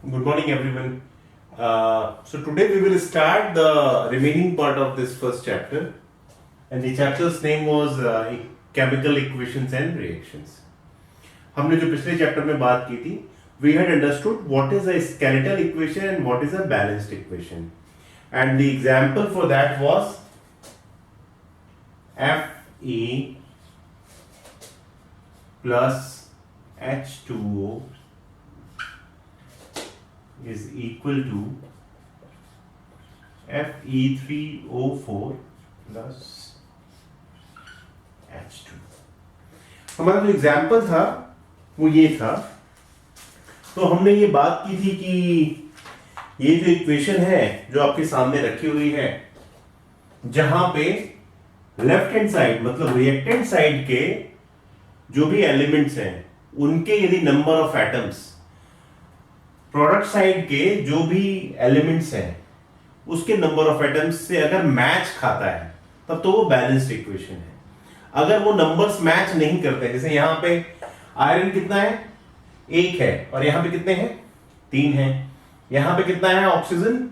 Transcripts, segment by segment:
Good morning, everyone. So today we will start the remaining part of this first chapter, and the chapter's name was chemical equations and reactions. हमने जो पिछले chapter में बात की थी, we had understood what is a skeletal equation and what is a balanced equation, and the example for that was Fe plus H2O is equal to Fe3O4 plus H2. हमारा जो example था वो ये था। तो हमने ये बात की थी कि ये जो इक्वेशन है जो आपके सामने रखी हुई है, जहां पे लेफ्ट हैंड साइड मतलब रिएक्टेंट साइड के जो भी एलिमेंट्स हैं उनके यदि number of atoms product side के जो भी एलिमेंट्स हैं उसके नंबर ऑफ एटम्स से अगर मैच खाता है तब तो वो बैलेंस्ड इक्वेशन है। अगर वो नंबर्स मैच नहीं करते, जैसे यहां पे आयरन कितना है, 1 है, और यहां पे कितने हैं, 3 हैं। यहां पे कितना है, ऑक्सीजन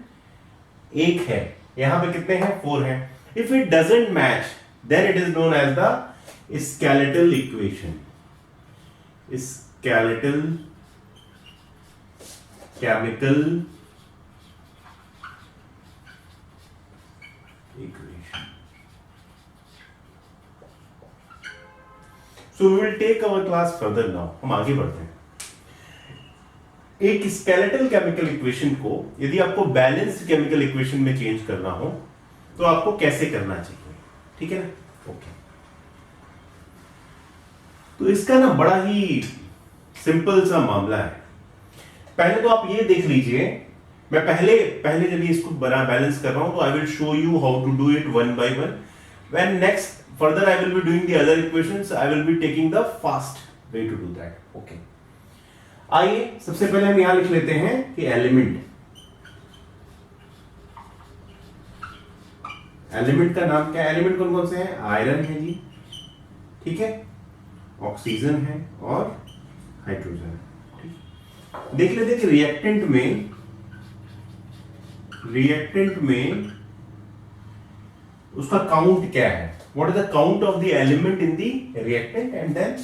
1 है, यहां पे कितने हैं, 4 हैं। If it doesn't match then it is known as the skeletal equation. Skeletal chemical equation. So we will take our class further now. हम आगे बढ़ते हैं। एक स्केलेटल केमिकल इक्वेशन को यदि आपको बैलेंस्ड केमिकल इक्वेशन में चेंज करना हो तो आपको कैसे करना चाहिए, ठीक है ना? ओके। तो इसका ना बड़ा ही सिंपल सा मामला है। पहले तो आप ये देख लीजिए, मैं पहले जब ये इसको बना बैलेंस कर रहा हूं तो I will show you how to do it one by one. When next further I will be doing the other equations, I will be taking the fast way to do that. Okay, आइए सबसे पहले हम यहां लिख लेते हैं कि element का नाम क्या है। एलिमेंट कौन कौन से हैं? आयरन है जी, ठीक है, ऑक्सीजन है और हाइड्रोजन है। देख लेते कि रिएक्टेंट में उसका काउंट क्या है। What is the count of the element in the reactant and then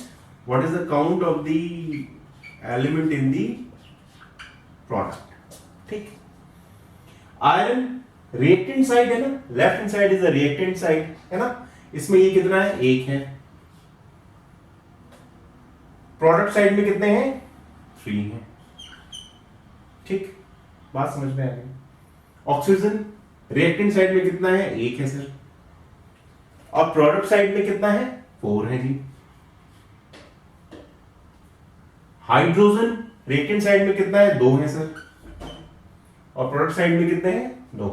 what is the count of the element in the product, ठीक। आयरन रिएक्टेंट साइड है ना, left hand side is the reactant side है ना, इसमें ये कितना है, 1 है। प्रोडक्ट साइड में कितने हैं, 3 हैं, ठीक, बात समझ में आ गई। ऑक्सीजन रिएक्टेंट साइड में कितना है, 1 है सर, और प्रोडक्ट साइड में कितना है, 4 है जी। हाइड्रोजन रिएक्टेंट साइड में कितना है, 2 है सर, और प्रोडक्ट साइड में कितने हैं, 2।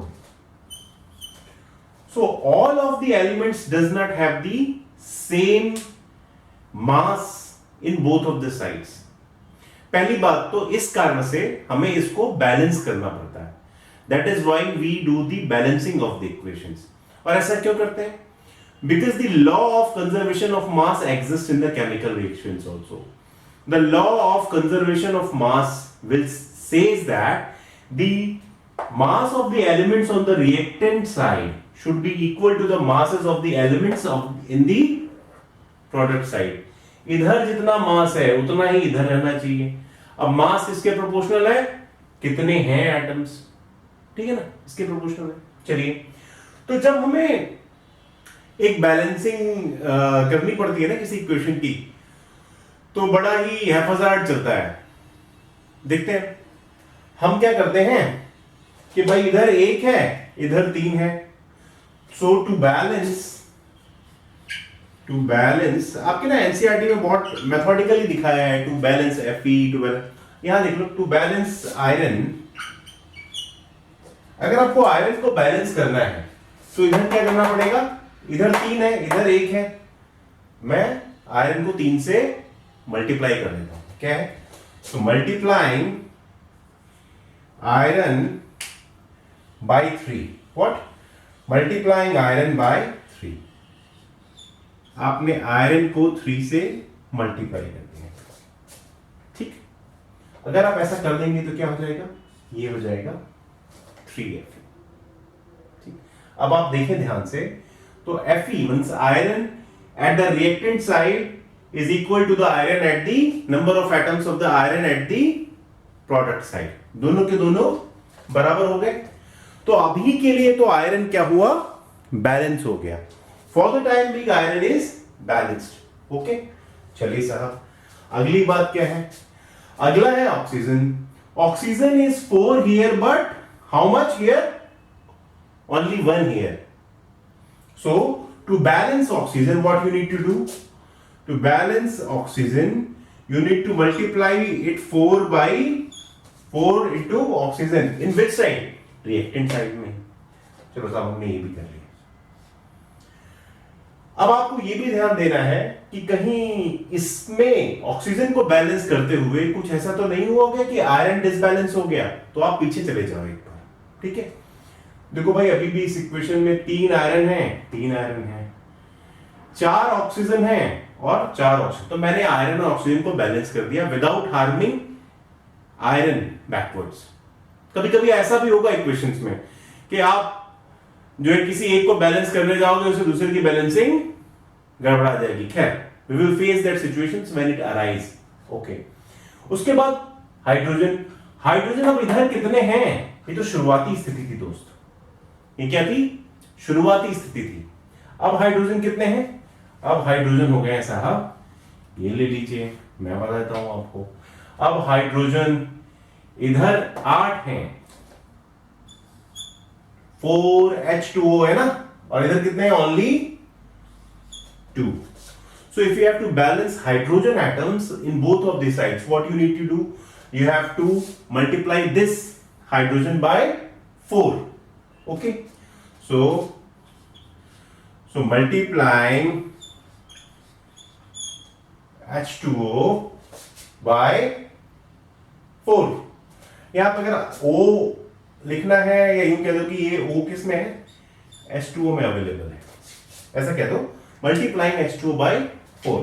So all of the elements does not have the same mass in both of the sides. पहली बात तो इस कारण से हमें इसको बैलेंस करना पड़ता है। That is why we do the balancing of the equations. और ऐसा क्यों करते हैं? Because the law of conservation of mass exist in the chemical reactions also. The law of conservation of mass will says that the mass of the elements on the reactant side should be equal to the masses of the elements of in the product side. इधर जितना मास है उतना ही इधर रहना चाहिए। अब मास इसके proportional है, कितने हैं एटम्स, ठीक है ना, इसके प्रोपोर्शनल है। चलिए, तो जब हमें एक बैलेंसिंग करनी पड़ती है ना किसी इक्वेशन की, तो बड़ा ही हैफाजार्ड चलता है। देखते हैं हम क्या करते हैं कि भाई इधर 1 है, इधर 3 है। सो टू बैलेंस आपके ना एनसीईआरटी में बहुत मैथमेटिकली दिखाया है। To balance Fe, to balance, यहां देख लो, टू बैलेंस आयरन। अगर आपको आयरन को बैलेंस करना है तो इधर क्या करना पड़ेगा, इधर 3 है, इधर 1 है, मैं आयरन को 3 से मल्टीप्लाई कर देता हूं। क्या है, तो multiplying iron by 3, what, multiplying iron by 3। आपने आयरन को 3 से मल्टीप्लाई कर दिया, ठीक। अगर आप ऐसा कर देंगे तो क्या हो जाएगा, ये हो जाएगा 3Fe। ठीक, अब आप देखें ध्यान से, तो Fe means iron at the reactant side is equal to the iron at the number of atoms of the iron at the product side, दोनों के दोनों बराबर हो गए। तो अभी के लिए तो आयरन क्या हुआ, बैलेंस हो गया। For the time being iron is balanced. Okay, चलिए साहब अगली बात क्या है, अगला है oxygen. Oxygen is 4 here but how much here, only 1 here. So to balance oxygen what you need to do, to balance oxygen you need to multiply it 4 by 4 into oxygen in which side, reactant side में। चलो साहब हमने ये भी कर लिया। अब आपको ये भी ध्यान देना है कि कहीं इसमें ऑक्सीजन को बैलेंस करते हुए कुछ ऐसा तो नहीं हुआ कि आयरन डिसबैलेंस हो गया, तो आप पीछे चले जाओ एक बार। ठीक है, देखो भाई अभी भी इस इक्वेशन में 3 आयरन है, 4 ऑक्सीजन है और 4 ऑक्सीजन, तो मैंने आयरन और ऑक्सीजन को बैलेंस कर दिया विदाउट हार्मिंग आयरन बैकवर्ड्स। कभी कभी ऐसा भी होगा इक्वेशंस में कि आप जो है किसी एक को बैलेंस करने जाओगे, उसे दूसरे की बैलेंसिंग गड़बड़ा जाएगी। खैर, we will face that situations when it arise. Okay, उसके बाद हाइड्रोजन अब इधर कितने हैं, ये तो शुरुआती स्थिति थी दोस्त, ये क्या थी, शुरुआती स्थिति थी। अब हाइड्रोजन कितने हैं, अब हाइड्रोजन हो गए साहब, ये ले लीजिए, मैं बता देता हूं आपको। अब हाइड्रोजन इधर 8 हैं, 4H2O है ना, और इधर कितने हैं, only 2। So if you have to balance hydrogen atoms in both of these sides, what you need to do, you have to multiply this hydrogen by 4. Okay, so multiplying H2O by 4। यहां पर अगर O लिखना है या यूं कह दो कि ये O किस में है, H2O में अवेलेबल है, ऐसा कह दो, मल्टीप्लाइंग H2O by 4।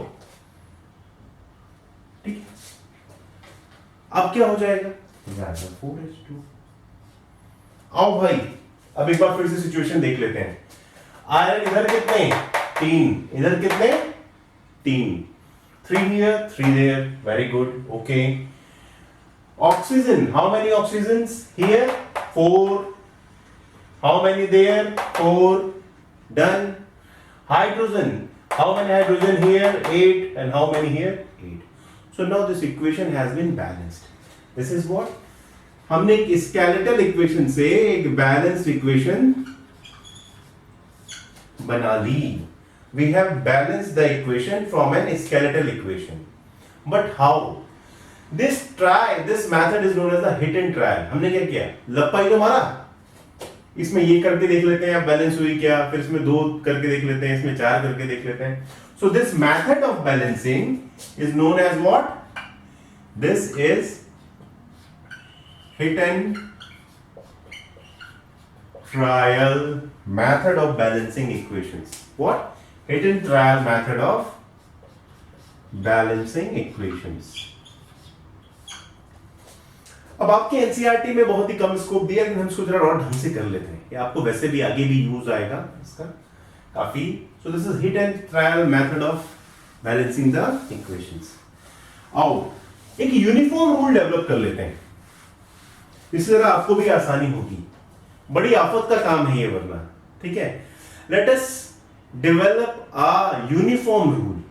ठीक है, अब क्या हो जाएगा, 4H2। आओ भाई अब एक बार फिर से सिचुएशन देख लेते हैं। आयरन इधर कितने, 3, इधर कितने, 3, 3 here, 3 there, very good, okay. Oxygen, how many oxygens here, 4, how many there, 4, done. Hydrogen, how many hydrogen here, 8, and how many here, 8. So now this equation has been balanced. This is what, हमने एक skeletal equation से एक balanced equation बना ली। We have balanced the equation from an skeletal equation. But how? This method is known as the hit and trial. हमने क्या किया, लप्पा ही तो मारा, इसमें ये करके देख लेते हैं बैलेंस हुई क्या, फिर इसमें 2 करके देख लेते हैं, इसमें 4 करके देख लेते हैं। So this method of balancing is known as what? This is hit and trial method of balancing equations. What? Hit and trial method of balancing equations. अब आपके एनसीईआरटी में बहुत ही कम स्कोप दिया, लेकिन हम इसको जरा और ढंग से कर लेते हैं, ये आपको वैसे भी आगे भी यूज आएगा इसका काफी। So this is hit and trial method of balancing the equations. आओ एक यूनिफॉर्म रूल डेवलप कर लेते हैं, इससे जरा आपको भी आसानी होगी, बड़ी आफत का काम है ये वरना। ठीक है, let us develop a uniform rule.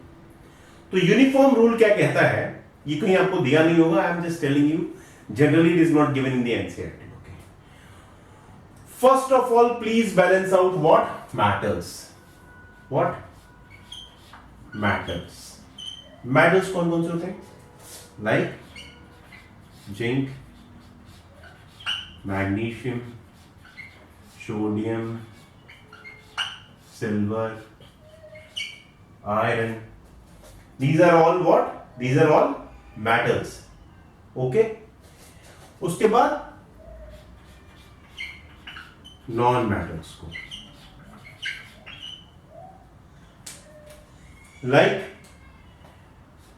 तो यूनिफॉर्म रूल क्या कहता है, ये कहीं आपको दिया नहीं होगा, I am just telling you, generally it is not given in the NCERT. Okay, first of all please balance out what matters. What matters? Metals कौन कौन से होते हैं, like zinc, magnesium, sodium, silver, iron. These are all what? These are all metals. Okay? उसके बाद non metals को, like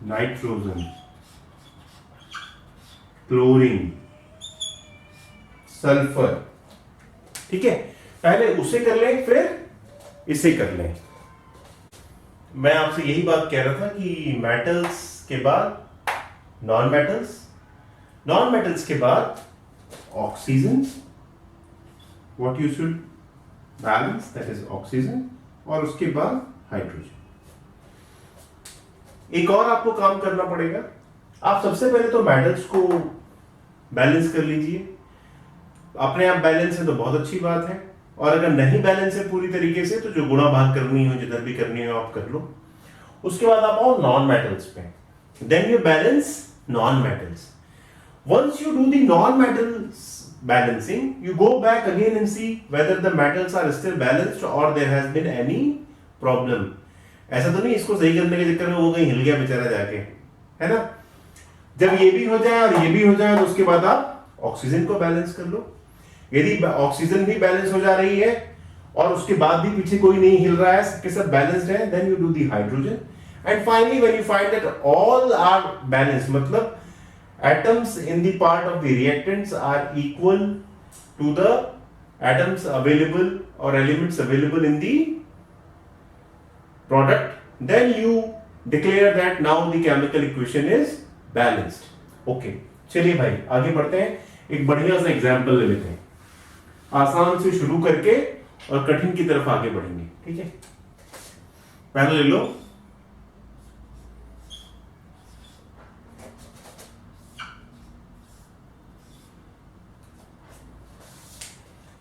nitrogen, chlorine, sulphur. ठीक है, पहले उसे कर लें फिर इसे कर लें। मैं आपसे यही बात कह रहा था कि मेटल्स के बाद नॉन मेटल्स, नॉन मेटल्स के बाद oxygen, what you should balance, that is oxygen, और उसके बाद हाइड्रोजन। एक और आपको काम करना पड़ेगा। आप सबसे पहले तो मेटल्स को बैलेंस कर लीजिए। अपने आप बैलेंस है तो बहुत अच्छी बात है, और अगर नहीं बैलेंस है पूरी तरीके से तो जो गुणा भाग करनी हो, जिधर भी करनी हो आप कर लो। उसके बाद आप आओ नॉन मेटल्स पे, then you balance non metals. Once you do the non metals balancing, you go back again and see whether the metals are still balanced or there has been any problem. ऐसा तो नहीं इसको सही करने के चक्कर में वो कहीं हिल गया बेचारा जाके, है ना। जब ये भी हो जाए और ये भी हो जाए तो उसके बाद आप ऑक्सीजन को बैलेंस कर लो। यदि ऑक्सीजन भी बैलेंस हो जा रही है और उसके बाद भी पीछे कोई नहीं हिल रहा है, सबके सब बैलेंस्ड है, then you do the hydrogen. And finally when you find that all are balanced, मतलब atoms in the part of the reactants are equal to the atoms available or elements available in the product, then you declare that now the chemical equation is balanced. Okay, चलिए भाई आगे बढ़ते हैं। एक बढ़िया सा example ले लेते हैं, आसान से शुरू करके और कठिन की तरफ आगे बढ़ेंगे। ठीक है, पहले ले लो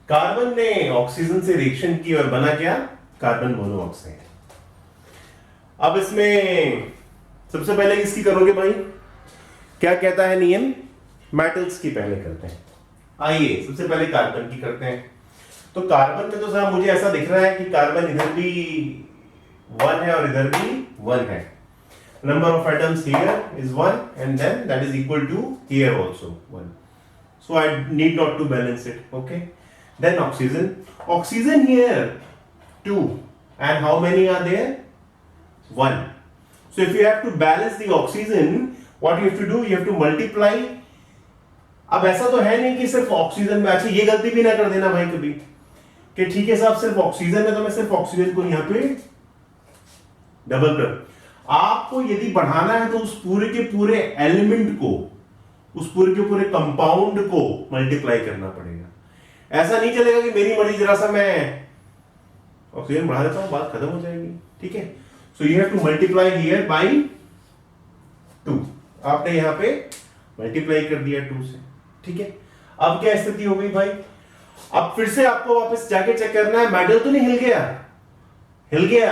कार्बन ने ऑक्सीजन से रिएक्शन की और बना क्या, कार्बन मोनोऑक्साइड। अब इसमें सबसे पहले किसकी करोगे भाई, क्या कहता है नियम, मेटल्स की पहले करते हैं। आइए सबसे पहले कार्बन की करते हैं। तो कार्बन में तो साहब मुझे ऐसा दिख रहा है कि कार्बन इधर भी 1 है और इधर भी 1 है। Number of atoms here is 1 and then that is equal to here also 1, so I need not to balance it. Okay, then oxygen here 2, and how many are there, 1. So if you have to balance the oxygen, what you have to do, you have to multiply. अब ऐसा तो है नहीं कि सिर्फ oxygen में, अच्छा ये गलती भी ना कर देना भाई कभी कि ठीक है साहब सिर्फ ऑक्सीजन है तो मैं सिर्फ ऑक्सीजन को यहां पे डबल कर। आपको यदि बढ़ाना है तो उस पूरे के पूरे एलिमेंट को, उस पूरे के पूरे कंपाउंड को मल्टीप्लाई करना पड़ेगा। ऐसा नहीं चलेगा कि मेरी मर्जी, जरा सा मैं ऑक्सीजन बढ़ा देता हूं बात खत्म हो जाएगी। ठीक है, so you have to multiply here bye 2। आपने यहां पे मल्टीप्लाई कर दिया 2 से। ठीक है, अब क्या स्थिति हो गई भाई, अब फिर से आपको वापस जाके चेक करना है मेटल तो नहीं हिल गया, हिल गया।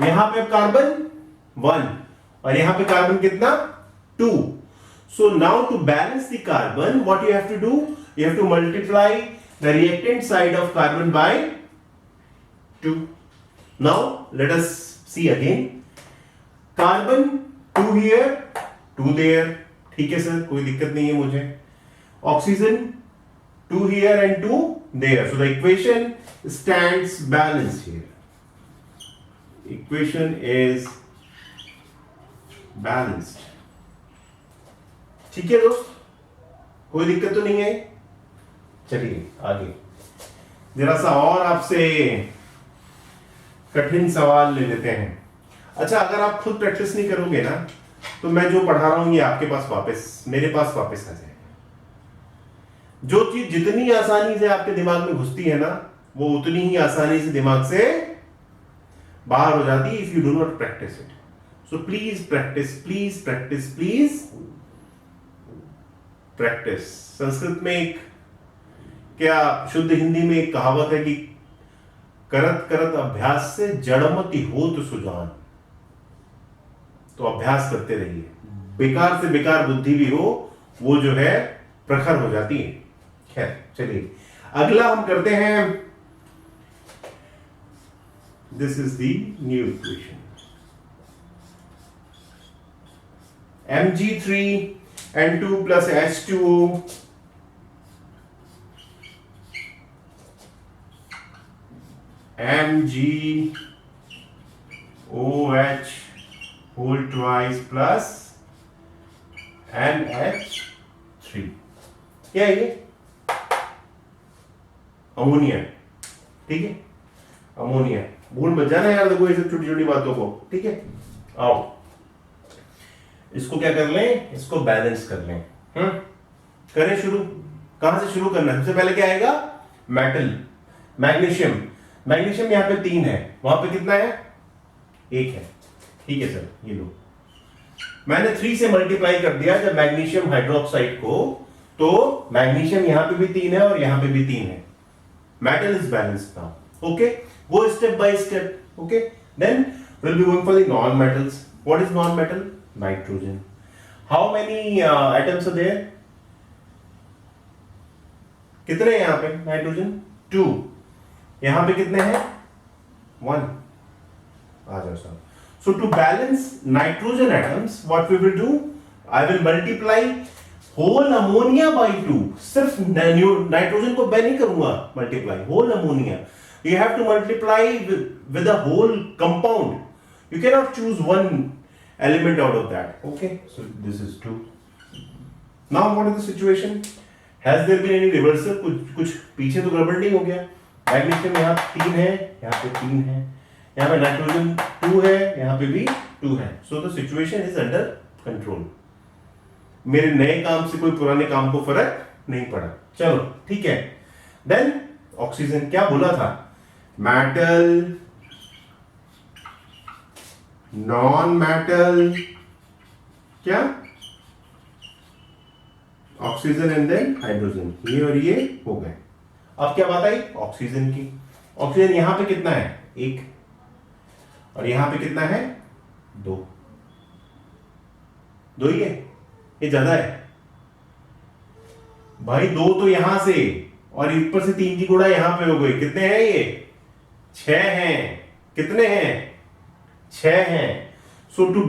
यहां पे कार्बन 1 और यहां पे कार्बन कितना 2। So now to balance the carbon what you have to do, you have to multiply the reactant side of carbon by 2. Now let us see again, carbon 2 here 2 there, ठीक है sir कोई दिक्कत नहीं है मुझे। oxygen 2 here and 2 there, so the equation stands balanced here, equation is balanced। ठीक है दोस्त, कोई दिक्कत तो नहीं है। चलिए आगे जरा सा और आपसे कठिन सवाल ले लेते हैं। अच्छा, अगर आप खुद प्रैक्टिस नहीं करोगे ना तो मैं जो पढ़ा रहा हूं ये आपके पास वापस, मेरे पास वापस आ जाएगा। जो चीज जितनी आसानी से आपके दिमाग में घुसती है ना वो उतनी ही आसानी से दिमाग से बाहर हो जाती है if you do not practice it. So please practice, please practice, please practice. Sanskrit में एक, क्या शुद्ध हिंदी में एक कहावत है कि करत करत अभ्यास से जड़मति होत सुजान। तो अभ्यास करते रहिए, बेकार से बेकार बुद्धि भी हो वो जो है प्रखर हो जाती है। खैर चलिए अगला हम करते हैं, this is the new equation Mg3N2 plus H2O MgOH whole twice plus NH 3। क्या है ये? अमोनिया। ठीक है, अमोनिया। भूल मत जाना यार, देखो ये सब छोटी छोटी बातों को। ठीक है, आओ इसको क्या कर लें, इसको बैलेंस कर लें। करें शुरू। कहां से शुरू करना है? सबसे पहले क्या आएगा? Metal, magnesium. मैग्नीशियम यहां पे 3 है, वहां पे कितना है? 1 है। ठीक है सर, ये लो, मैंने 3 से मल्टीप्लाई कर दिया जब मैग्नीशियम हाइड्रोक्साइड को, तो मैग्नीशियम यहां पे भी 3 है और यहां पे भी 3 है। Metal is balanced now. Okay, go step by step. Okay, then we'll be going for the non-metals. What is non-metal? Nitrogen. How many atoms are there? कितने हैं यहां पे नाइट्रोजन? 2। यहां पे कितने हैं? 1। आ जाओ साहब। So to balance nitrogen atoms, what we will do? I will multiply whole ammonia by 2. सिर्फ नाइट्रोजन को मैं नहीं करूंगा multiply, whole ammonia. You have to multiply with the whole compound. You cannot choose one element out of that. Okay, so this is 2. Now what is the situation? Has there been any reversal? कुछ पीछे तो गड़बड़ नहीं हो गया? Magnesium यहाँ 3 है, यहाँ पे 3 है, यहाँ पे नाइट्रोजन 2 है, यहाँ पे भी 2 है। So the situation is under control. मेरे नए काम से कोई पुराने काम को फर्क नहीं पड़ा। चलो ठीक है। Then ऑक्सीजन क्या बोला था? मेटल, नॉन मेटल, क्या? Oxygen and then hydrogen. ये और ये हो गए। अब क्या बात आई? ऑक्सीजन की। ऑक्सीजन यहां पे कितना है? 1, और यहां पे कितना है? 2। 2 ही है, ये ज्यादा है भाई। 2 तो यहां से, और ऊपर से 3 की गुणा यहां पे हो गई। कितने हैं ये? 6 हैं। कितने हैं? 6 हैं। So to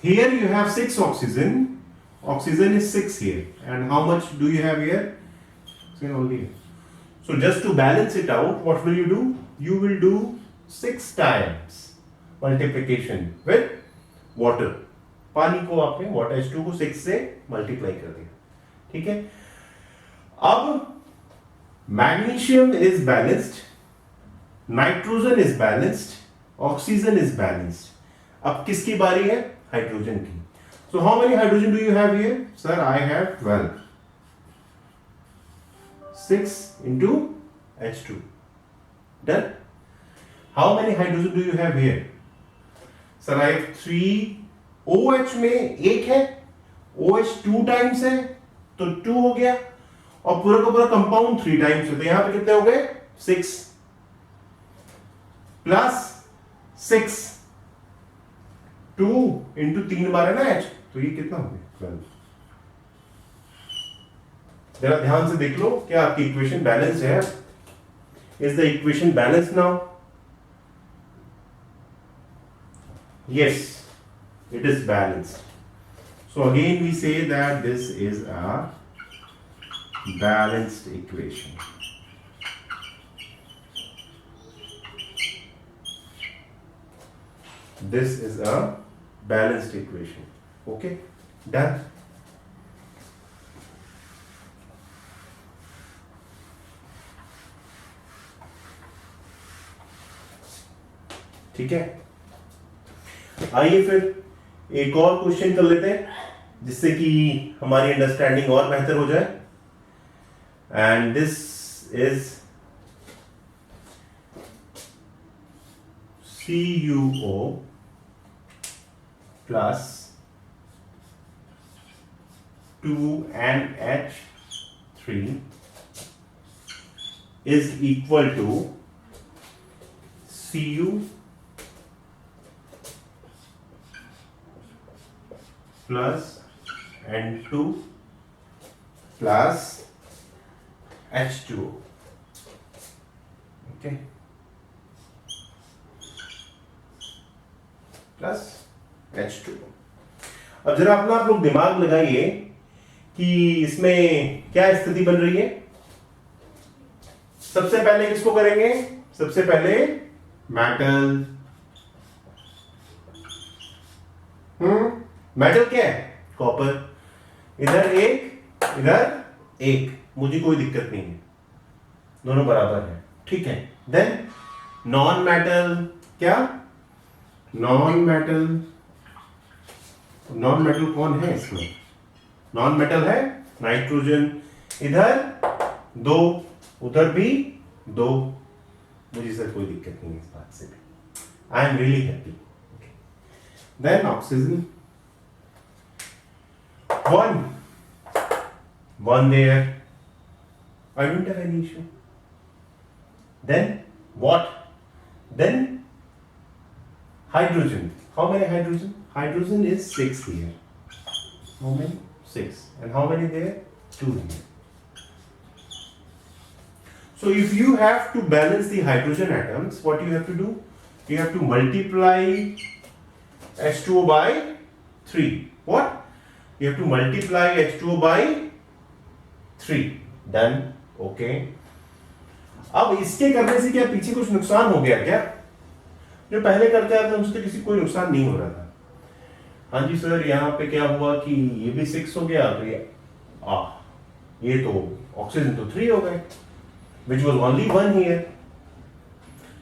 here you have 6 oxygen. Oxygen is 6 here. And how much do you have here? 6 only. So just to balance it out, what will you do? You will do 6 times multiplication with water. पानी को आपने water H2 को 6 से multiply कर दिया। ठीक है, अब magnesium is balanced, nitrogen is balanced, oxygen is balanced. अब किसकी बारी है? हाइड्रोजन की। So how many hydrogen do you have here? Sir, I have 12. 6 into H2. Done? How many hydrogen do you have here? Sir, I have 3. OH में 1 है, OH 2 times है, तो 2 हो गया, और पूरा का पूरा कंपाउंड 3 टाइम्स है, तो यहां पे कितने हो गए? 6 प्लस 6, 2 इंटू 3 बार है ना H, तो ये कितना हो गया? 12। जरा ध्यान से देख लो, क्या आपकी इक्वेशन बैलेंस है? Is the equation balance now? Yes, it is balanced. So again we say that this is a balanced equation. This is a balanced equation. Okay, done. ठीक है, आइए फिर एक और क्वेश्चन कर लेते हैं जिससे कि हमारी अंडरस्टैंडिंग और बेहतर हो जाए। And this is CuO plus 2NH3 is equal to Cu plus N2 plus H2O. Okay, plus H2O। अब जरा अपना आप लोग दिमाग लगाइए कि इसमें क्या स्थिति बन रही है। सबसे पहले किसको करेंगे? सबसे पहले मेटल। मेटल क्या है? कॉपर। इधर 1, इधर 1, मुझे कोई दिक्कत नहीं है, दोनों बराबर है, ठीक है। देन नॉन मेटल, क्या नॉन मेटल, नॉन मेटल कौन है इसमें? नॉन मेटल है नाइट्रोजन, इधर 2, उधर भी 2, मुझे सर कोई दिक्कत नहीं है इस बात से भी, I am really happy. Then oxygen 1 there, I don't have any issue. Then what? Then hydrogen, how many hydrogen? Hydrogen is 6 here. How many? 6. And how many there? 2 here. So if you have to balance the hydrogen atoms, what you have to do? You have to multiply H2O by 3. What? You have to multiply H2O by 3. Done. Okay. अब इसके करने से क्या पीछे कुछ नुकसान हो गया क्या? जो पहले करते आते थे उससे किसी कोई नुकसान नहीं हो रहा था। हाँ जी सर, यहाँ पे क्या हुआ कि ये भी 6 हो गया, तो ये तो ऑक्सीजन तो 3 हो गए, which was only 1 here.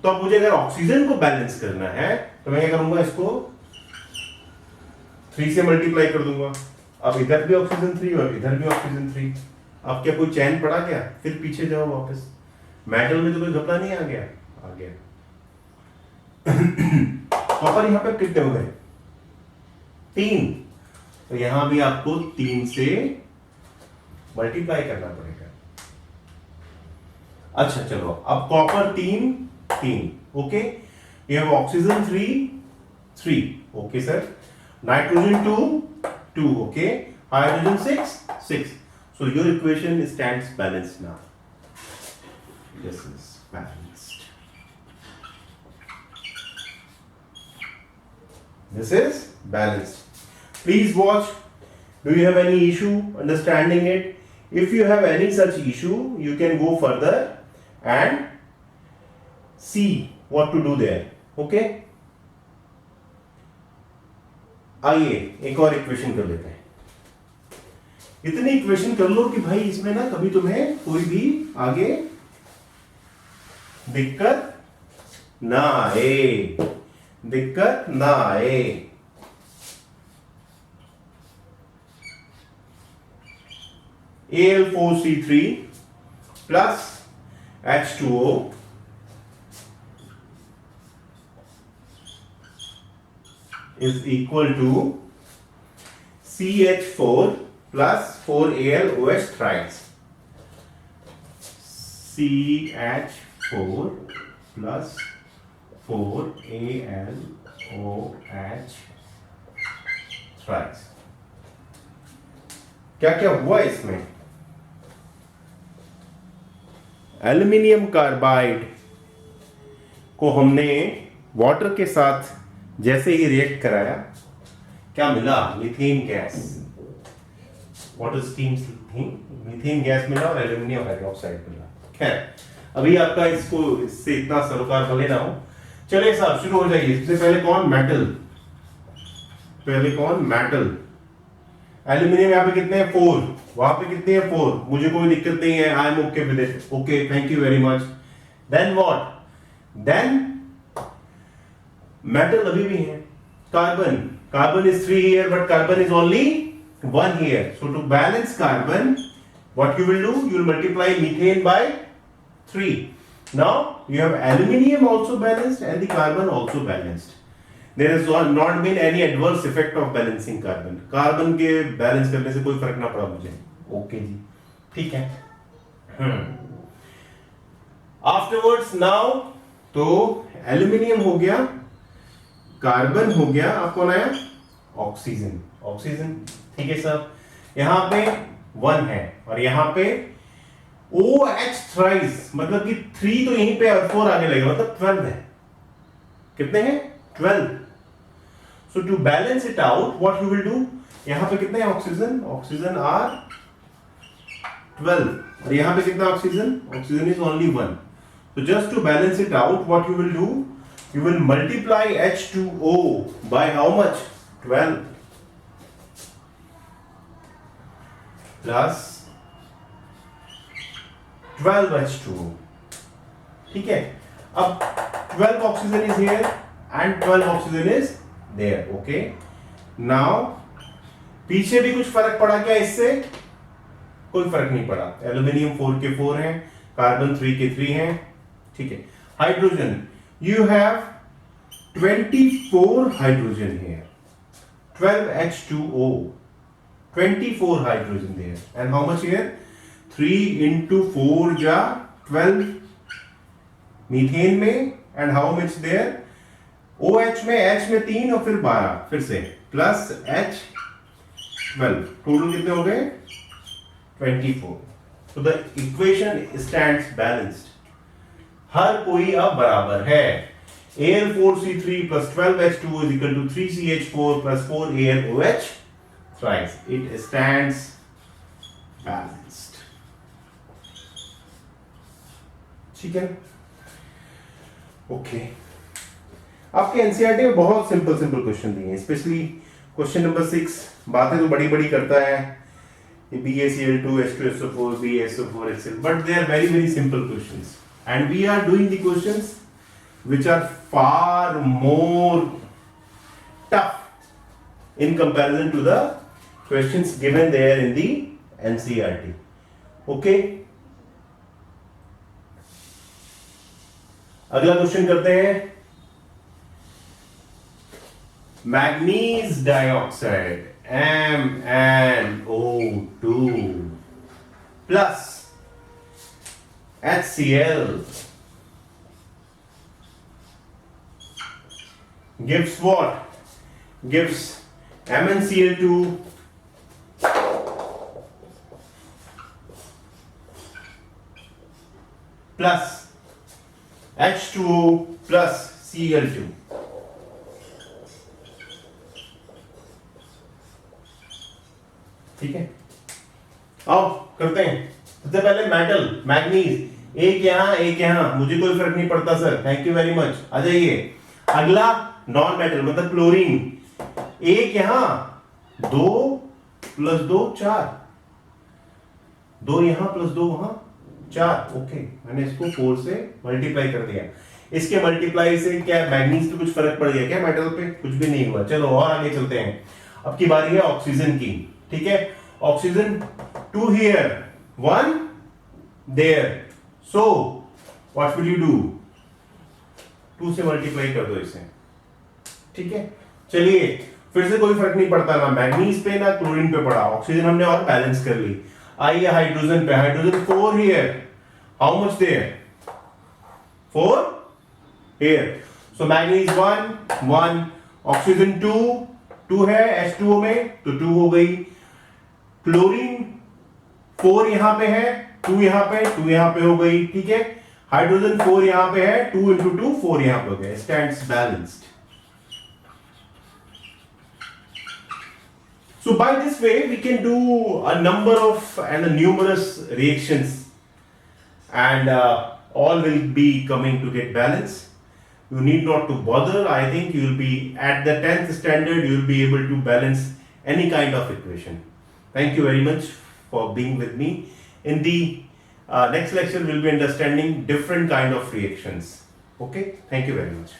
तो अब मुझे अगर ऑक्सीजन को बैलेंस करना है तो मैं क्या करूंगा, इसको 3 से मल्टीप्लाई कर दूंगा। अब इधर भी ऑक्सीजन 3 और इधर भी ऑक्सीजन 3। अब क्या कोई चैन पड़ा क्या? फिर पीछे जाओ वापस, मेटल में तो कोई घपला नहीं आ गया, आ गया। कॉपर यहाँ पे कितने हो गए? 3, तो यहां भी आपको 3 से मल्टीप्लाई करना पड़ेगा। अच्छा चलो, अब कॉपर 3, ओके, ये oxygen 3, okay sir, nitrogen 2, okay, hydrogen 6. So your equation stands balanced now. This is balanced. This is balanced. Please watch. Do you have any issue understanding it? If you have any such issue, you can go further and see what to do there. Okay? आइए एक और equation कर लेते हैं। इतनी equation कर लो कि भाई इसमें ना कभी तुम्हें कोई भी आगे दिक्कत ना आए। Al4C3 plus H2O is equal to CH4 plus 4AlOH thrice. CH4 plus 4AlOH thrice. क्या क्या हुआ इसमें? एल्युमिनियम कार्बाइड को हमने वाटर के साथ जैसे ही रिएक्ट कराया, क्या मिला? Methane gas, water steam methane gas मिला और एल्यूमिनियम हाइड्रोक्साइड मिला। खैर, अभी आपका इससे इतना सरोकार भले ना हो। चलिए साहब शुरू हो जाइए। इससे पहले कौन? मेटल। एल्यूमिनियम यहाँ पे कितने हैं? 4, वहां पे कितने हैं? 4। मुझे कोई दिक्कत नहीं है, I am okay with it. Okay, thank you very much. Then what? Then metal अभी भी है। Carbon is 3 here, but carbon is only 1 here. So to balance carbon, what you will do? You will multiply methane by 3. Now you have aluminium also balanced and the carbon also balanced. There has not been any adverse effect of balancing carbon. Carbon के balance करने से कोई फर्क ना पड़ा मुझे। Okay जी, ठीक है। Afterwards now, तो एल्यूमिनियम हो गया, कार्बन हो गया, अब कौन आया? ऑक्सीजन। ठीक है सर, यहां पे 1 है और यहां पे OH थ्राइस, मतलब कि 3 तो यहीं पे और 4 आगे लगेगा, मतलब 12 है। कितने हैं? 12। So to balance it out, what you will do? यहां पे कितने हैं ऑक्सीजन आर 12 और यहां पे कितना oxygen is only 1. So just to balance it out, what you will do? You will multiply H2O by how much? 12 plus 12H2O. ठीक है, अब 12 oxygen is here and 12 oxygen is there. Okay, now पीछे भी कुछ फर्क पड़ा क्या इससे? कोई फर्क नहीं पड़ा. एल्यूमिनियम 4 के 4 हैं, कार्बन 3 के 3 हैं. ठीक है, hydrogen, you have 24 hydrogen here. 12H2O, 24 hydrogen there. And how much here? 3 into 4 ja 12 methane में. And how much there? OH में, H में 3 और फिर 12 फिर से प्लस H 12. टोटल कितने हो गए? 24. So the equation stands balanced. हर कोई अब बराबर है. Al4C3 plus 12H2O is equal to 3CH4 plus 4AlOH thrice. It stands balanced. ठीक है, ओके. आपके एनसीईआरटी में बहुत सिंपल सिंपल क्वेश्चन दिए हैं, स्पेशली क्वेश्चन नंबर 6. बातें तो बड़ी बड़ी करता है, BaCl2 H2SO4 BaSO4 but they are very very simple questions and we are doing the questions which are far more tough in comparison to the questions given there in the NCERT. Okay, अगला question करते हैं. Manganese dioxide MnO2 plus HCl gives what? Gives MnCl2 plus H2O plus Cl2. ठीक है, आओ करते हैं. सबसे पहले मेटल, मैग्नीज, एक यहां, मुझे कोई फर्क नहीं पड़ता sir, thank you very much. आ जाइए. अगला नॉन मेटल मतलब क्लोरीन, एक यहां, 2 प्लस 2 4, 2 यहां प्लस 2 वहां 4. ओके, मैंने इसको 4 से मल्टीप्लाई कर दिया. इसके मल्टीप्लाई से क्या मैग्नीज पे कुछ फर्क पड़ गया क्या? मेटल पे कुछ भी नहीं हुआ. चलो और आगे चलते हैं. अब की बारी है ऑक्सीजन की. ठीक है, oxygen 2 here 1 there. So what will you do? 2 से मल्टीप्लाई कर दो इसे. ठीक है, चलिए फिर से कोई फर्क नहीं पड़ता ना मैग्नीज पे ना क्लोरीन पे पड़ा. ऑक्सीजन हमने और बैलेंस कर ली. आइए हाइड्रोजन पे. Hydrogen 4 here, how much there? 4 here. So manganese 1 oxygen 2 है H2O में तो 2 हो गई. क्लोरीन 4 यहां पे है, 2 यहां पे, 2 यहां पे हो गई. ठीक है, हाइड्रोजन 4 यहां पे है, 2 into 2 4 यहां पे हो गया. Stands balanced. So by this way we can do a number of and numerous reactions and all will be coming to get balance. You need not to bother. I think you will be at the 10th standard you will be able to balance any kind of equation. Thank you very much for being with me. In the next lecture we'll be understanding different kind of reactions. Okay, thank you very much.